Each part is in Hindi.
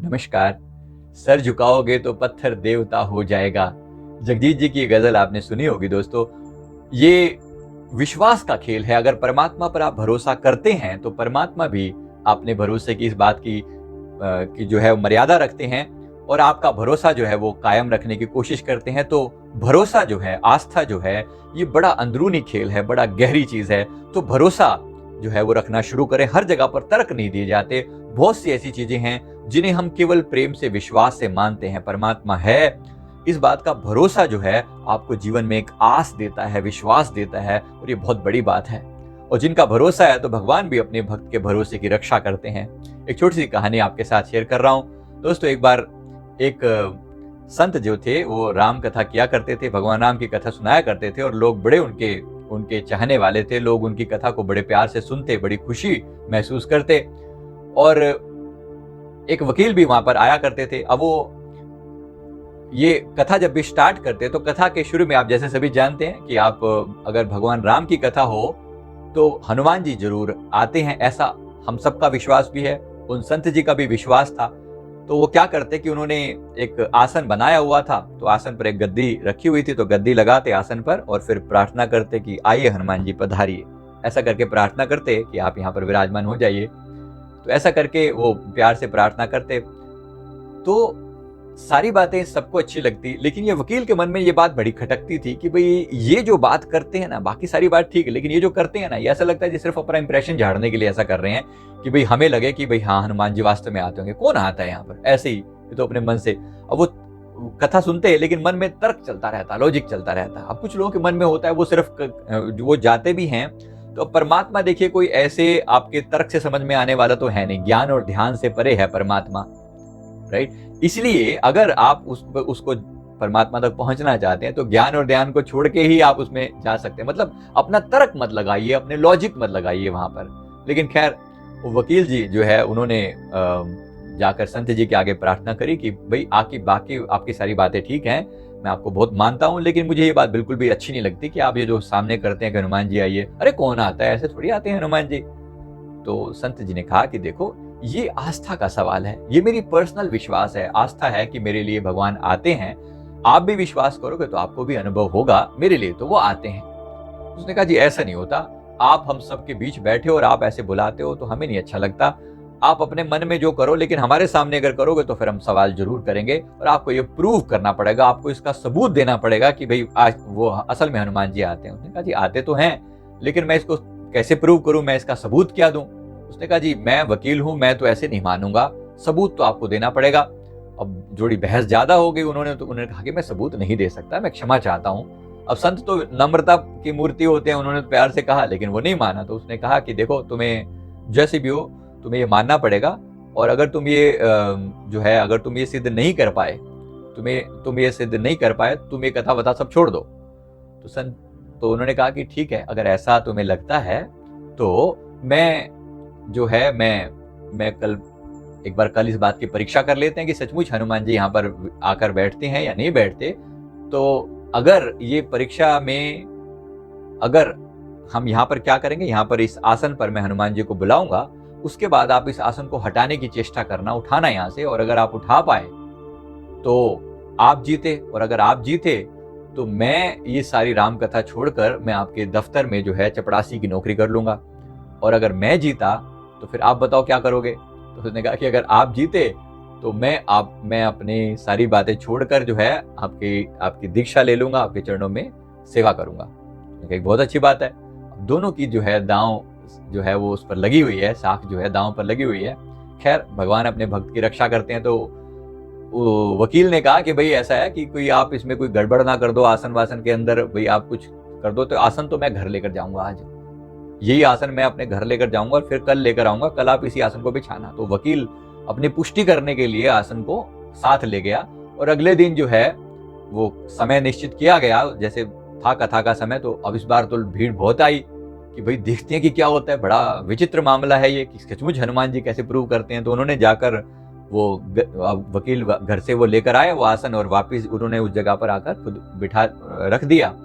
नमस्कार। सर झुकाओगे तो पत्थर देवता हो जाएगा। जगजीत जी की ये गजल आपने सुनी होगी दोस्तों। ये विश्वास का खेल है। अगर परमात्मा पर आप भरोसा करते हैं तो परमात्मा भी अपने भरोसे की इस बात की जो है मर्यादा रखते हैं और आपका भरोसा जो है वो कायम रखने की कोशिश करते हैं। तो भरोसा जो है, आस्था जो है, ये बड़ा अंदरूनी खेल है, बड़ा गहरी चीज है। तो भरोसा जो है वो रखना शुरू करें। हर जगह पर तर्क नहीं दिए जाते। बहुत सी ऐसी चीजें हैं जिन्हें हम केवल प्रेम से, विश्वास से मानते हैं। परमात्मा है, इस बात का भरोसा जो है आपको जीवन में एक आस देता है, विश्वास देता है, और ये बहुत बड़ी बात है। और जिनका भरोसा है तो भगवान भी अपने भक्त के भरोसे की रक्षा करते हैं। एक छोटी सी कहानी आपके साथ शेयर कर रहा हूं दोस्तों। एक बार एक संत जो थे वो राम कथा किया करते थे, भगवान राम की कथा सुनाया करते थे और लोग बड़े उनके चाहने वाले थे। लोग उनकी कथा को बड़े प्यार से सुनते, बड़ी खुशी महसूस करते। और एक वकील भी वहां पर आया करते थे। अब वो ये कथा जब भी स्टार्ट करते तो कथा के शुरू में आप जैसे सभी जानते हैं कि आप अगर भगवान राम की कथा हो तो हनुमान जी जरूर आते हैं, ऐसा हम सबका विश्वास भी है, उन संत जी का भी विश्वास था। तो वो क्या करते कि उन्होंने एक आसन बनाया हुआ था, तो आसन पर एक गद्दी रखी हुई थी, तो गद्दी लगाते आसन पर और फिर प्रार्थना करते कि आइए हनुमान जी पधारिए। ऐसा करके प्रार्थना करते कि आप यहाँ पर विराजमान हो जाइए। तो ऐसा करके वो प्यार से प्रार्थना करते। तो सारी बातें सबको अच्छी लगती, लेकिन ये वकील के मन में ये बात बड़ी खटकती थी कि भाई ये जो बात करते हैं ना, बाकी सारी बात ठीक है, लेकिन ये जो करते हैं ना, ये ऐसा लगता है कि सिर्फ अपना इंप्रेशन झाड़ने के लिए ऐसा कर रहे हैं कि भाई हमें लगे कि भाई हाँ हनुमान जी वास्तव में आते होंगे। कौन आता है यहाँ पर ऐसे ही, ये तो अपने मन से। अब वो कथा सुनते हैं लेकिन मन में तर्क चलता रहता, लॉजिक चलता रहता। अब कुछ लोगों के मन में होता है वो सिर्फ वो जाते भी हैं तो परमात्मा देखिए कोई ऐसे आपके तर्क से समझ में आने वाला तो है नहीं। ज्ञान और ध्यान से परे है परमात्मा, राइट। इसलिए अगर आप उसको परमात्मा तक पहुंचना चाहते हैं तो ज्ञान और ध्यान को छोड़ के ही आप उसमें जा सकते हैं। मतलब अपना तर्क मत लगाइए, अपने लॉजिक मत लगाइए वहां पर। लेकिन खैर वकील जी जो है उन्होंने जाकर संत जी के आगे प्रार्थना करी कि भाई बाकी आपकी सारी बातें ठीक हैं, मैं आपको बहुत मानता हूं, लेकिन मुझे ये बात बिल्कुल भी अच्छी नहीं लगती कि आप ये जो सामने करते हैं कि हनुमान जी आइए। अरे कौन आता है, ऐसे थोड़ी आते हैं हनुमान जी। तो संत जी ने कहा कि देखो ये आस्था का सवाल है, ये मेरी पर्सनल विश्वास है, आस्था है कि मेरे लिए भगवान आते हैं। आप भी विश्वास करोगे तो आपको भी अनुभव होगा, मेरे लिए तो वो आते हैं। उसने कहा जी ऐसा नहीं होता, आप हम सबके बीच बैठे हो और आप ऐसे बुलाते हो तो हमें नहीं अच्छा लगता। आप अपने मन में जो करो, लेकिन हमारे सामने अगर करोगे तो फिर हम सवाल जरूर करेंगे और आपको ये प्रूव करना पड़ेगा, आपको इसका सबूत देना पड़ेगा कि भाई आज वो असल में हनुमान जी आते हैं। उसने कहा जी आते तो हैं, लेकिन मैं इसको कैसे प्रूव करूं, मैं इसका सबूत क्या दूं। उसने कहा जी मैं वकील हूं, मैं तो ऐसे नहीं मानूंगा, सबूत तो आपको देना पड़ेगा। अब जोड़ी बहस ज्यादा हो गई। उन्होंने कहा कि मैं सबूत नहीं दे सकता, मैं क्षमा चाहता हूं। अब संत तो नम्रता की मूर्ति होते हैं, उन्होंने प्यार से कहा, लेकिन वो नहीं माना। तो उसने कहा कि देखो तुम्हें जैसे भी हो तुम्हें ये मानना पड़ेगा, और अगर तुम ये जो है अगर तुम ये सिद्ध नहीं कर पाए, तुम ये सिद्ध नहीं कर पाए, तुम ये कथा वथा सब छोड़ दो। तो उन्होंने कहा कि ठीक है, अगर ऐसा तुम्हें लगता है तो मैं जो है मैं कल इस बात की परीक्षा कर लेते हैं कि सचमुच हनुमान जी यहाँ पर आकर बैठते हैं या नहीं बैठते। तो अगर ये परीक्षा में अगर हम यहाँ पर क्या करेंगे, यहाँ पर इस आसन पर मैं हनुमान जी को बुलाऊंगा, उसके बाद आप इस आसन को हटाने की चेष्टा करना, उठाना यहाँ से, और अगर आप उठा पाए तो आप जीते, और अगर आप जीते तो मैं ये सारी राम कथा छोड़कर मैं आपके दफ्तर में जो है चपड़ासी की नौकरी कर लूंगा। और अगर मैं जीता तो फिर आप बताओ क्या करोगे। तो उसने कहा कि अगर आप जीते तो मैं अपनी सारी बातें छोड़कर जो है आपकी दीक्षा ले लूंगा, आपके चरणों में सेवा करूंगा। एक बहुत अच्छी बात है। दोनों की जो है दांव जो है वो उस पर लगी हुई है, साख जो है दांव पर लगी हुई है। खैर भगवान अपने भक्त की रक्षा करते हैं। तो वकील ने कहा कि भाई ऐसा है कि कोई आप इसमें कोई गड़बड़ ना कर दो, आसन वासन के अंदर भाई आप कुछ कर दो। तो आसन तो मैं घर लेकर जाऊंगा, आज यही आसन मैं अपने घर लेकर जाऊंगा और फिर कल लेकर आऊंगा, कल आप इसी आसन को बिछाना। तो वकील अपनी पुष्टि करने के लिए आसन को साथ ले गया, और अगले दिन जो है वो समय निश्चित किया गया, जैसे था कथा का समय। तो अब इस बार तो भीड़ बहुत आई कि भाई देखते हैं कि क्या होता है, बड़ा विचित्र मामला है ये कि सचमुच हनुमान जी कैसे प्रूव करते हैं। तो उन्होंने जाकर वो वकील घर से वो लेकर आए वो आसन, और वापिस उन्होंने उस जगह पर आकर खुद बिठा रख दिया।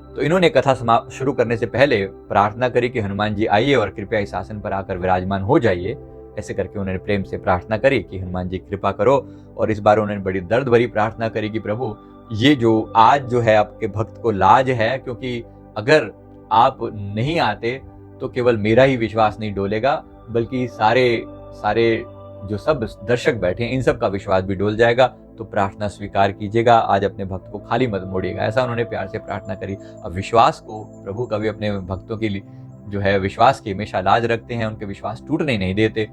तो इन्होंने कथा शुरू करने से पहले प्रार्थना करी कि हनुमान जी आइए और कृपया इस आसन पर आकर विराजमान हो जाइए। ऐसे करके उन्होंने प्रेम से प्रार्थना करी कि हनुमान जी कृपा करो। और इस बार उन्होंने बड़ी दर्द भरी प्रार्थना करी कि प्रभु ये जो आज जो है आपके भक्त को लाज है, क्योंकि अगर आप नहीं आते तो केवल मेरा ही विश्वास नहीं डोलेगा, बल्कि सारे जो सब दर्शक बैठे हैं इन सब का विश्वास भी डोल जाएगा। तो प्रार्थना स्वीकार कीजिएगा, आज अपने भक्त को खाली मत मोड़िएगा। ऐसा उन्होंने प्यार से प्रार्थना करी। अब विश्वास को प्रभु कभी अपने भक्तों के लिए जो है विश्वास की हमेशा लाज रखते हैं, उनके विश्वास टूटने नहीं देते।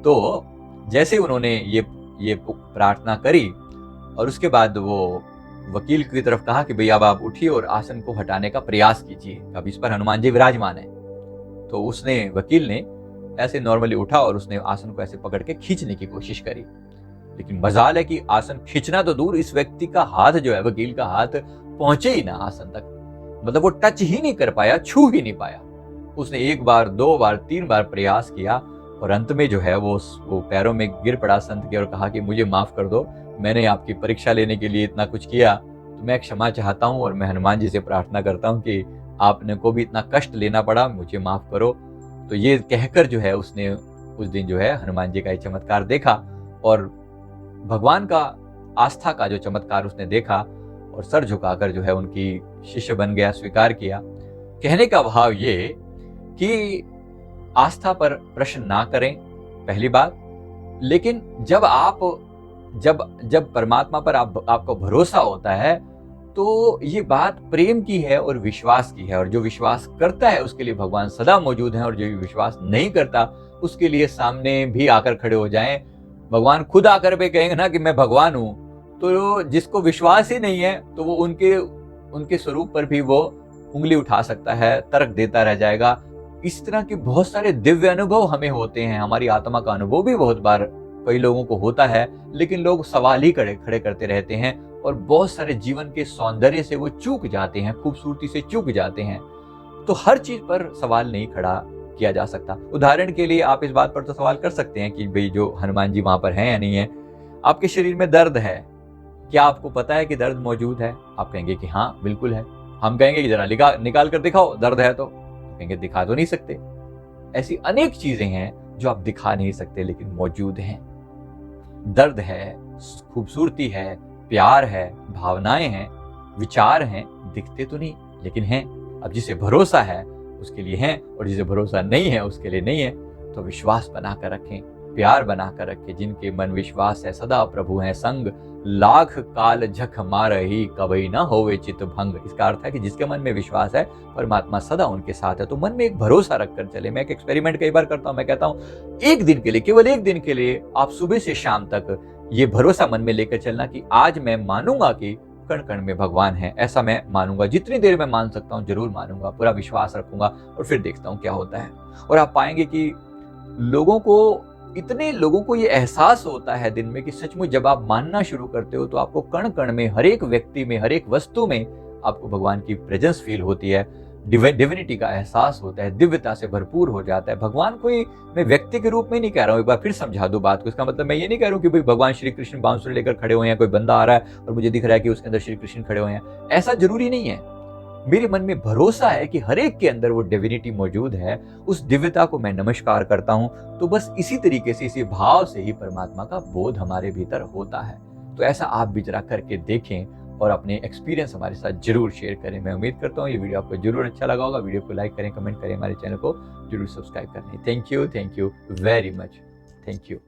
तो जैसे उन्होंने ये प्रार्थना करी और उसके बाद वो वकील की तरफ कहा कि भैया अब आप उठिए और आसन को हटाने का प्रयास कीजिए, अब इस पर हनुमान जी विराजमान है। तो उसने वकील ने ऐसे नॉर्मली उठा और उसने आसन को ऐसे पकड़ के खींचने की कोशिश करी, लेकिन मजाल है कि आसन खींचना तो दूर, इस व्यक्ति का हाथ जो है, वकील का हाथ पहुंचे ही ना आसन तक, मतलब वो टच ही नहीं कर पाया, छू ही नहीं पाया। उसने 1 बार 2 बार 3 बार प्रयास किया और अंत में जो है वो पैरों में गिर पड़ा संत के और कहा कि मुझे माफ कर दो, मैंने आपकी परीक्षा लेने के लिए इतना कुछ किया, तो मैं क्षमा चाहता हूँ और मैं हनुमान जी से प्रार्थना करता हूँ कि आपने को भी इतना कष्ट लेना पड़ा, मुझे माफ करो। तो ये कहकर जो है उसने उस दिन जो है हनुमान जी का एक चमत्कार देखा और भगवान का आस्था का जो चमत्कार उसने देखा और सर झुकाकर जो है उनकी शिष्य बन गया, स्वीकार किया। कहने का भाव ये कि आस्था पर प्रश्न ना करें, पहली बात, लेकिन जब परमात्मा पर आपको भरोसा होता है तो ये बात प्रेम की है और विश्वास की है, और जो विश्वास करता है उसके लिए भगवान सदा मौजूद हैं, और जो विश्वास नहीं करता उसके लिए सामने भी आकर खड़े हो जाएं, भगवान खुद आकर पे कहेंगे ना कि मैं भगवान हूं, तो जिसको विश्वास ही नहीं है तो वो उनके स्वरूप पर भी वो उंगली उठा सकता है, तर्क देता रह जाएगा। इस तरह के बहुत सारे दिव्य अनुभव हमें होते हैं, हमारी आत्मा का अनुभव भी बहुत बार कई लोगों को होता है, लेकिन लोग सवाल ही खड़े करते रहते हैं और बहुत सारे जीवन के सौंदर्य से वो चूक जाते हैं, खूबसूरती से चूक जाते हैं। तो हर चीज पर सवाल नहीं खड़ा किया जा सकता। उदाहरण के लिए आप इस बात पर तो सवाल कर सकते हैं कि भाई जो हनुमान जी वहां पर हैं या नहीं है। आपके शरीर में दर्द है, क्या आपको पता है कि दर्द मौजूद है? आप कहेंगे कि हाँ बिल्कुल है। हम कहेंगे कि जरा निकाल कर दिखाओ दर्द है, तो कहेंगे दिखा तो नहीं सकते। ऐसी अनेक चीजें हैं जो आप दिखा नहीं सकते लेकिन मौजूद हैं। दर्द है, खूबसूरती है, प्यार है, भावनाएं हैं, विचार हैं, दिखते तो नहीं लेकिन हैं। अब जिसे भरोसा है उसके लिए हैं और जिसे भरोसा नहीं है उसके लिए नहीं है। तो विश्वास बनाकर रखें, प्यार बनाकर रखें। जिनके मन विश्वास है सदा प्रभु है संग, लाख काल झक मारही कभी ना होवे चित भंग। इसका अर्थ है कि जिसके मन में विश्वास है परमात्मा सदा उनके साथ है। तो मन में एक भरोसा रखकर चले। मैं एक एक्सपेरिमेंट कई बार करता हूं, मैं कहता हूं एक दिन के लिए, केवल एक दिन के लिए आप सुबह से शाम तक ये भरोसा मन में लेकर चलना कि आज मैं मानूंगा कि कण कण में भगवान है। ऐसा मैं मानूंगा, जितनी देर मैं मान सकता हूं जरूर मानूंगा, पूरा विश्वास रखूंगा और फिर देखता हूं क्या होता है। और आप पाएंगे कि इतने लोगों को ये एहसास होता है दिन में कि सचमुच जब आप मानना शुरू करते हो तो आपको कण कण में, हर एक व्यक्ति में, हर एक वस्तु में आपको भगवान की प्रेजेंस फील होती है, डिविनिटी का एहसास होता है, दिव्यता से भरपूर हो जाता है। भगवान कोई मैं व्यक्ति के रूप में नहीं कह रहा हूँ, एक बार फिर समझा दूं बात को। इसका मतलब मैं ये नहीं कह रहा हूँ कि भाई भगवान श्री कृष्ण बांसुरी लेकर खड़े हुए हैं, कोई बंदा आ रहा है और मुझे दिख रहा है कि उसके अंदर श्री कृष्ण खड़े हुए हैं, ऐसा जरूरी नहीं है। मेरे मन में भरोसा है कि हर एक के अंदर वो डिविनिटी मौजूद है, उस दिव्यता को मैं नमस्कार करता हूं। तो बस इसी तरीके से, इसी भाव से ही परमात्मा का बोध हमारे भीतर होता है। तो ऐसा आप भी जरा करके देखें और अपने एक्सपीरियंस हमारे साथ जरूर शेयर करें। मैं उम्मीद करता हूँ ये वीडियो आपको जरूर अच्छा लगा होगा। वीडियो को लाइक करें, कमेंट करें, हमारे चैनल को जरूर सब्सक्राइब करें। Thank you very much. Thank you.